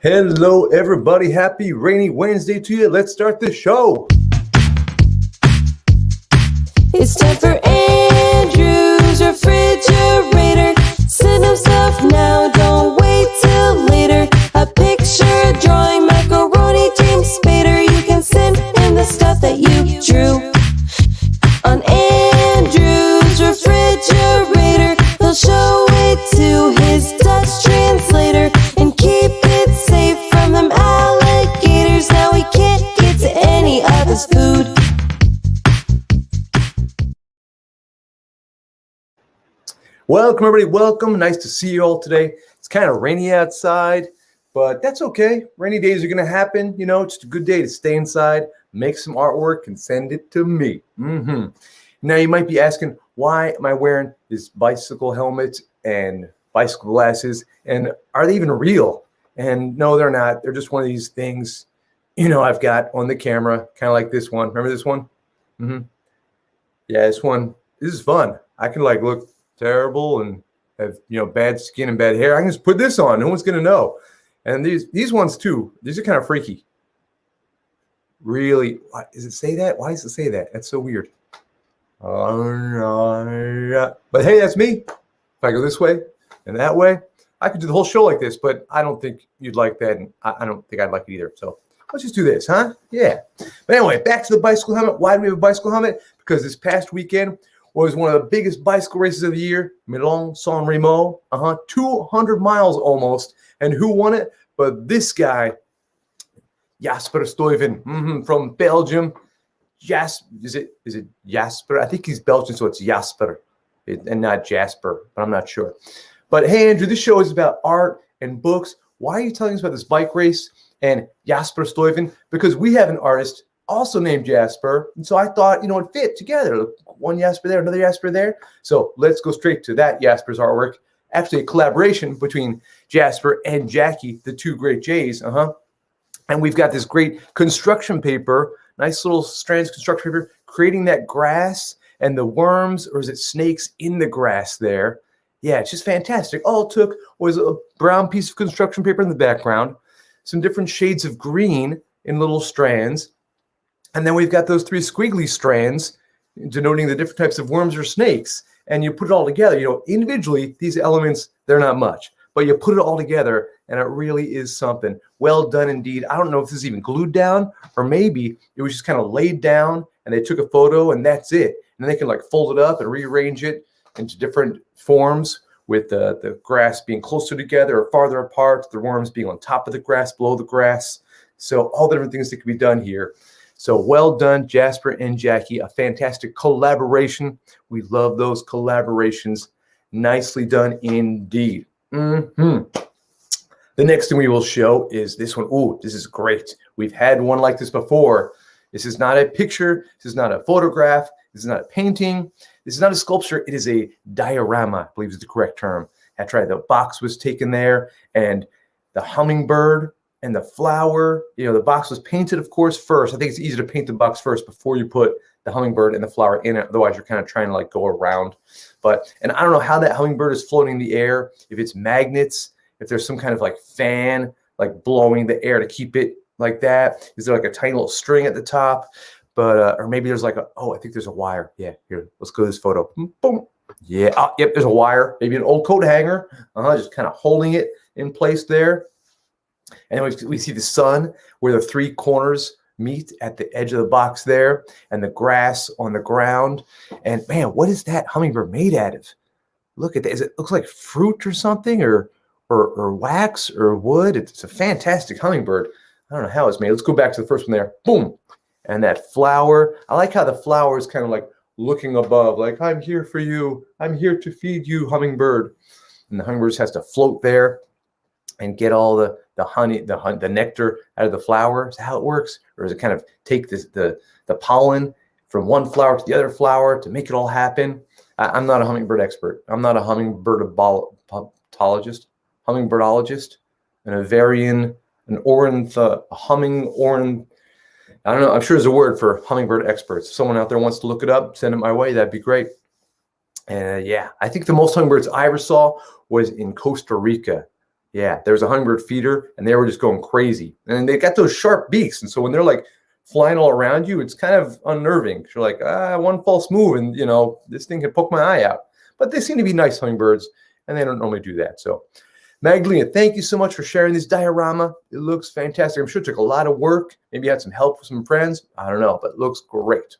Hello, everybody. Happy rainy Wednesday to you. Let's start the show. It's time for Andrew's refrigerator. Send him stuff now, don't wait till later. A picture, a drawing, macaroni, James Spader. You can send him the stuff that you drew on Andrew's refrigerator. He'll show it to his Dutch translator and keep it safe from them alligators. Now he can't get to any of his food. Welcome, everybody. Welcome. Nice to see you all today. It's kind of rainy outside, but that's okay. Rainy days are going to happen. You know, just a good day to stay inside, make some artwork, and send it to me. Now, you might be asking, why am I wearing this bicycle helmet and bicycle glasses? And are they even real? And no, they're not. They're just one of these things, I've got on the camera, kind of like this one. Remember this one? Yeah, this one. This is fun. I can look terrible and have bad skin and bad hair. I can just put this on. No one's gonna know. And these ones too. These are kind of freaky. Really? Why does it say that? Why does it say that? That's so weird. But hey, that's me. If I go this way and that way, I could do the whole show like this. But I don't think you'd like that, and I don't think I'd like it either. So let's just do this, huh? Yeah. But anyway, back to the bicycle helmet. Why do we have a bicycle helmet? Because this past weekend was one of the biggest bicycle races of the year, Milan-San Remo, 200 miles almost. And who won it? But this guy, Jasper Stuyven, from Belgium. Is it Jasper? I think he's Belgian, so it's Jasper and not Jasper, but I'm not sure. But hey, Andrew, this show is about art and books. Why are you telling us about this bike race and Jasper Stuyven? Because we have an artist also named Jasper. And so I thought, it fit together. One Jasper there, another Jasper there. So let's go straight to that Jasper's artwork. Actually, a collaboration between Jasper and Jackie, the two great J's. And we've got this great construction paper, nice little strands of construction paper, creating that grass and the worms, or is it snakes, in the grass there. Yeah, it's just fantastic. All it took was a brown piece of construction paper in the background, some different shades of green in little strands, and then we've got those three squiggly strands denoting the different types of worms or snakes. And you put it all together. Individually, these elements, they're not much, but you put it all together and it really is something. Well done indeed. I don't know if this is even glued down, or maybe it was just kind of laid down and they took a photo and that's it. And then they can fold it up and rearrange it into different forms, with the grass being closer together or farther apart, the worms being on top of the grass, below the grass. So all the different things that can be done here. So well done, Jasper and Jackie. A fantastic collaboration. We love those collaborations. Nicely done indeed. The next thing we will show is this one. Ooh, this is great. We've had one like this before. This is not a picture. This is not a photograph. This is not a painting. This is not a sculpture. It is a diorama, I believe is the correct term. That's right. The box was taken there, and the hummingbird and the flower, the box was painted, of course, first. I think it's easy to paint the box first before you put the hummingbird and the flower in it. Otherwise, you're kind of trying to go around. And I don't know how that hummingbird is floating in the air, if it's magnets, if there's some kind of fan, blowing the air to keep it like that. Is there a tiny little string at the top? But, or maybe there's I think there's a wire. Yeah, here, let's go to this photo. Boom. Yeah, yep, there's a wire. Maybe an old coat hanger, just kind of holding it in place there. And we see the sun where the three corners meet at the edge of the box there, and the grass on the ground. And man, what is that hummingbird made out of? Look at that. It looks like fruit or something, or wax or wood. It's a fantastic hummingbird. I don't know how it's made. Let's go back to the first one there. Boom. And that flower. I like how the flower is kind of looking above, I'm here for you. I'm here to feed you, hummingbird. And the hummingbird just has to float there and get all the honey, the nectar out of the flower. Is that how it works? Or does it kind of take the pollen from one flower to the other flower to make it all happen? I'm not a hummingbird expert. I'm not a hummingbird-ologist, I don't know. I'm sure there's a word for hummingbird experts. If someone out there wants to look it up, send it my way. That'd be great. And yeah, I think the most hummingbirds I ever saw was in Costa Rica. Yeah, there was a hummingbird feeder, and they were just going crazy. And they got those sharp beaks, and so when they're like flying all around you, it's kind of unnerving. You're like, one false move, and this thing could poke my eye out. But they seem to be nice hummingbirds, and they don't normally do that. So, Magdalena, thank you so much for sharing this diorama. It looks fantastic. I'm sure it took a lot of work. Maybe you had some help with some friends. I don't know, but it looks great.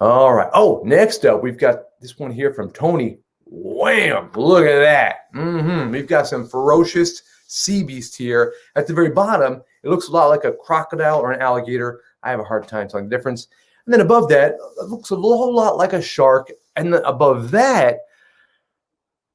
All right. Oh, next up, we've got this one here from Tony. Wham! Look at that. We've got some ferocious sea beast here. At the very bottom, it looks a lot like a crocodile or an alligator. I have a hard time telling the difference. And then above that, it looks a whole lot like a shark. And then above that,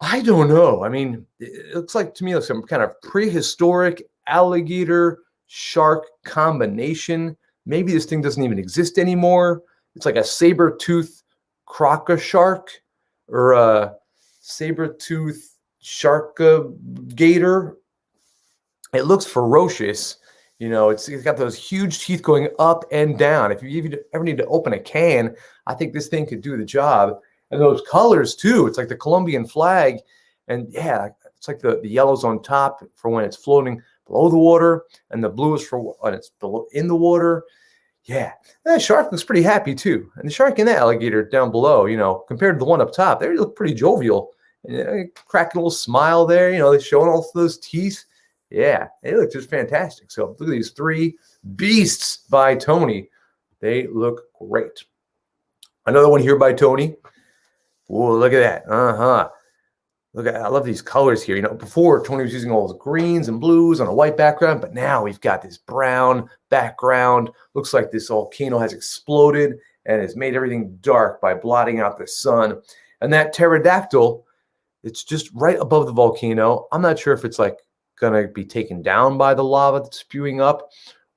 I don't know. I mean, it looks like to me like some kind of prehistoric alligator shark combination. Maybe this thing doesn't even exist anymore. It's like a saber-tooth crocoshark or a saber-tooth shark-gator. It looks ferocious. It's got those huge teeth going up and down. If you ever need to open a can, I think this thing could do the job. And those colors too. It's like the Colombian flag. And yeah, it's like the yellow's on top for when it's floating below the water, and the blue is for when it's in the water. Yeah, that shark looks pretty happy too. And the shark and the alligator down below, compared to the one up top, they look pretty jovial. And cracking a little smile there, they're showing all those teeth. Yeah, they look just fantastic. So look at these three beasts by Tony. They look great. Another one here by Tony. Whoa, look at that. I love these colors here. Before Tony was using all those greens and blues on a white background, but now we've got this brown background. Looks like this volcano has exploded and has made everything dark by blotting out the sun. And that pterodactyl, it's just right above the volcano. I'm not sure if it's like going to be taken down by the lava that's spewing up,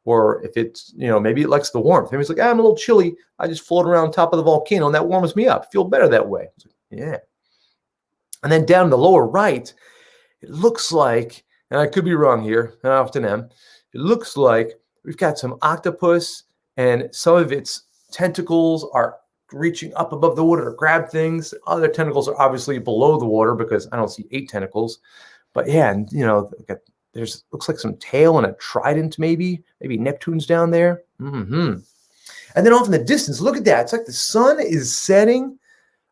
or if it's, maybe it likes the warmth. Maybe it's like, I'm a little chilly. I just float around top of the volcano and that warms me up. Feel better that way. Yeah. And then down in the lower right, it looks like, and I could be wrong here, I often am, it looks like we've got some octopus and some of its tentacles are reaching up above the water to grab things. Other tentacles are obviously below the water because I don't see 8 tentacles. But yeah, and there's looks like some tail and a trident maybe Neptune's down there. And then off in the distance, look at that. It's like the sun is setting,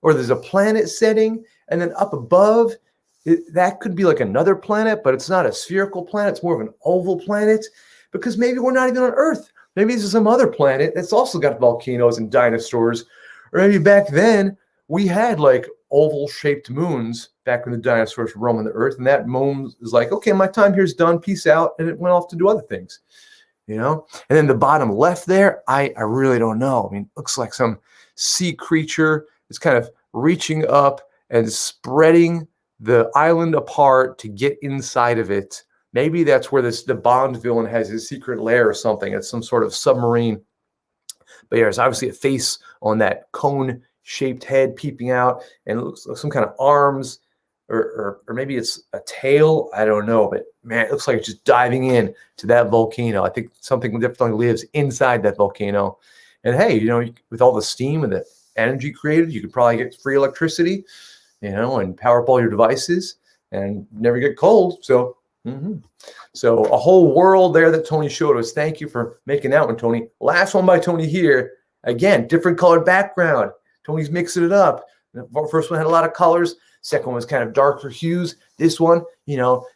or there's a planet setting, and then up above, that could be like another planet, but it's not a spherical planet. It's more of an oval planet, because maybe we're not even on Earth. Maybe this is some other planet that's also got volcanoes and dinosaurs. Or maybe back then we had like oval-shaped moons back when the dinosaurs were roaming the Earth, and that moon is like, okay, my time here's done. Peace out, and it went off to do other things. And then the bottom left there, I really don't know. I mean, it looks like some sea creature is kind of reaching up and spreading the island apart to get inside of it. Maybe that's where the Bond villain has his secret lair or something. It's some sort of submarine. But yeah, there's obviously a face on that cone-shaped head peeping out, and it looks like some kind of arms, or maybe it's a tail. I don't know, but man, it looks like it's just diving in to that volcano. I think something definitely lives inside that volcano. And hey, with all the steam and the energy created, you could probably get free electricity, and power up all your devices and never get cold. So, so a whole world there that Tony showed us. Thank you for making that one, Tony. Last one by Tony here. Again, different colored background. Tony's mixing it up. The first one had a lot of colors. Second one was kind of darker hues. This one,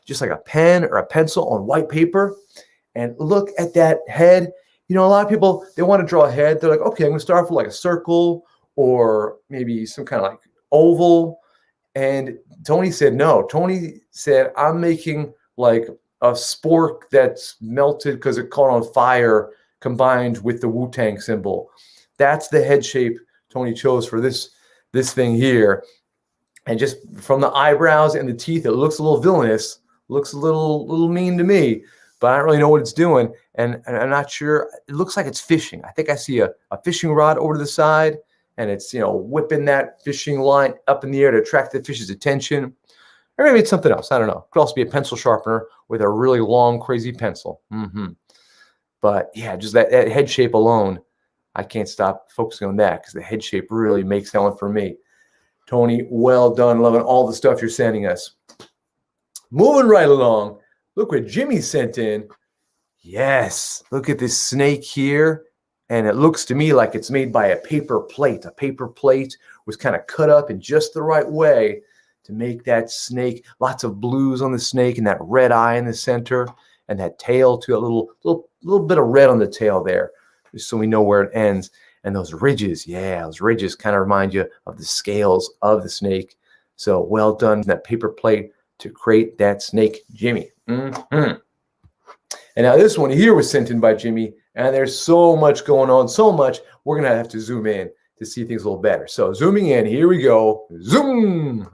just like a pen or a pencil on white paper. And look at that head. A lot of people, they want to draw a head. They're like, okay, I'm going to start off with like a circle or maybe some kind of like oval. And Tony said, no. Tony said, I'm making like a spork that's melted because it caught on fire combined with the Wu-Tang symbol. That's the head shape Tony chose for this thing here. And just from the eyebrows and the teeth, it looks a little villainous, looks a little mean to me, but I don't really know what it's doing. And I'm not sure. It looks like it's fishing. I think I see a fishing rod over to the side, and it's, whipping that fishing line up in the air to attract the fish's attention. Or maybe it's something else. I don't know. It could also be a pencil sharpener with a really long, crazy pencil. But yeah, just that head shape alone, I can't stop focusing on that because the head shape really makes that one for me. Tony, well done. Loving all the stuff you're sending us. moving right along. Look what Jimmy sent in. Yes, look at this snake here. And it looks to me like it's made by a paper plate. A paper plate was kind of cut up in just the right way to make that snake. Lots of blues on the snake and that red eye in the center and that tail too. A little bit of red on the tail there, just so we know where it ends. And those ridges, yeah, those ridges kind of remind you of the scales of the snake. So well done, that paper plate to create that snake, Jimmy. And now this one here was sent in by Jimmy, and there's so much going on, so much, we're going to have to zoom in to see things a little better. So zooming in, here we go. Zoom.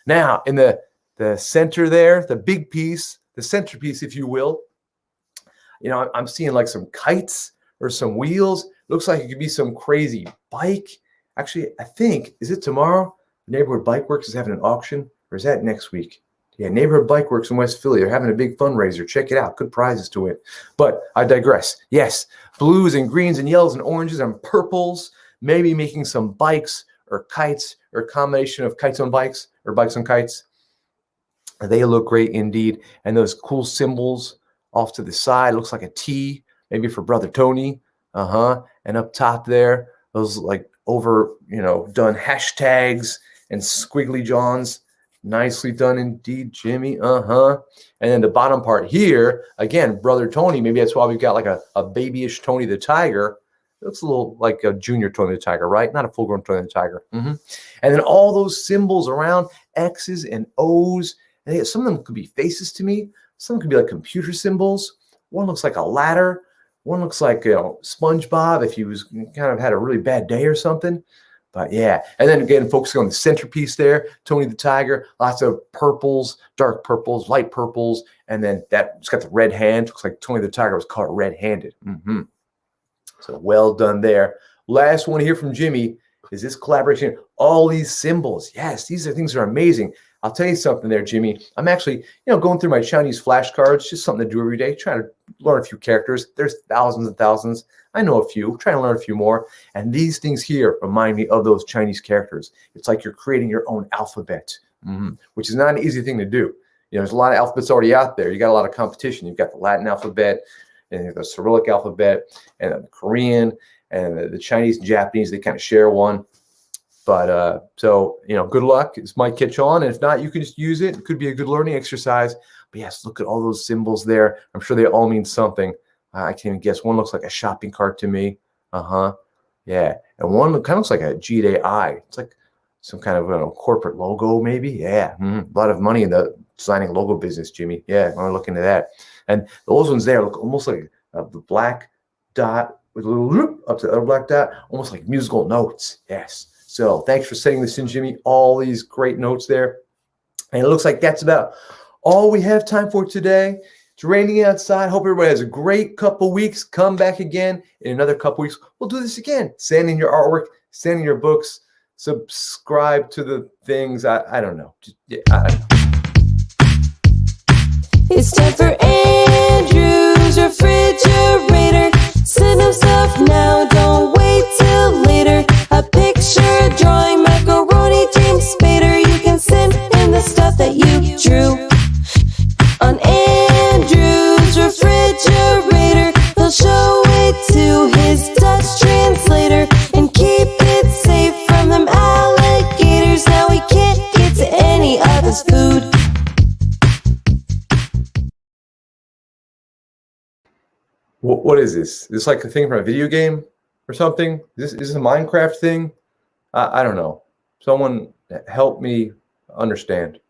Now, in the center there, the big piece, the centerpiece, if you will, you know, I'm seeing like some kites or some wheels. Looks like it could be some crazy bike. Actually, I think, is it tomorrow? Neighborhood Bike Works is having an auction, or is that next week? Yeah, Neighborhood Bike Works in West Philly. They're having a big fundraiser. Check it out. Good prizes to win. But I digress. Yes, blues and greens and yellows and oranges and purples. Maybe making some bikes or kites or a combination of kites on bikes or bikes on kites. They look great indeed. And those cool symbols off to the side. Looks like a T, maybe for Brother Tony. And up top there, those like done hashtags and squiggly johns. Nicely done indeed, Jimmy. And then the bottom part here, again, Brother Tony. Maybe that's why we've got like a babyish Tony the Tiger. It looks a little like a junior Tony the Tiger, right? Not a full-grown Tony the Tiger. And then all those symbols around, X's and O's. And some of them could be faces to me. Some could be like computer symbols. One looks like a ladder. One looks like, SpongeBob if he was kind of had a really bad day or something. But yeah, and then again, focusing on the centerpiece there, Tony the Tiger, lots of purples, dark purples, light purples, and then it's got the red hand. Looks like Tony the Tiger was caught red-handed. So well done there. Last one here from Jimmy is this collaboration. All these symbols. Yes, these are things that are amazing. I'll tell you something there, Jimmy. I'm actually, going through my Chinese flashcards, just something to do every day, trying to learn a few characters. There's thousands and thousands. I know a few, trying to learn a few more. And these things here remind me of those Chinese characters. It's like you're creating your own alphabet, which is not an easy thing to do. There's a lot of alphabets already out there. You got a lot of competition. You've got the Latin alphabet, and the Cyrillic alphabet, and the Korean, and the Chinese and Japanese. They kind of share one. But so, good luck. This might catch on. And if not, you can just use it. It could be a good learning exercise. But yes, look at all those symbols there. I'm sure they all mean something. I can't even guess. One looks like a shopping cart to me. Yeah. And one kind of looks like a G-A-I. It's like some kind of corporate logo, maybe. Yeah. A lot of money in the designing logo business, Jimmy. Yeah, I want to look into that. And those ones there look almost like the black dot with a little loop up to the other black dot, almost like musical notes. Yes. So thanks for sending this in, Jimmy. All these great notes there. And it looks like that's about all we have time for today. It's raining outside. Hope everybody has a great couple weeks. Come back again in another couple weeks. We'll do this again. Send in your artwork. Send in your books. Subscribe to the things. I don't know. It's time for Andrew's refrigerator. Send him stuff now, don't wait till later. A picture, a drawing, macaroni, James Spader. You can send in the stuff that you drew on Andrew's refrigerator. He'll show it to his Dutch translator and keep it safe from them alligators. Now he can't get to any of his food. What is this? Is this like a thing from a video game or something? Is this a Minecraft thing? I don't know. Someone help me understand.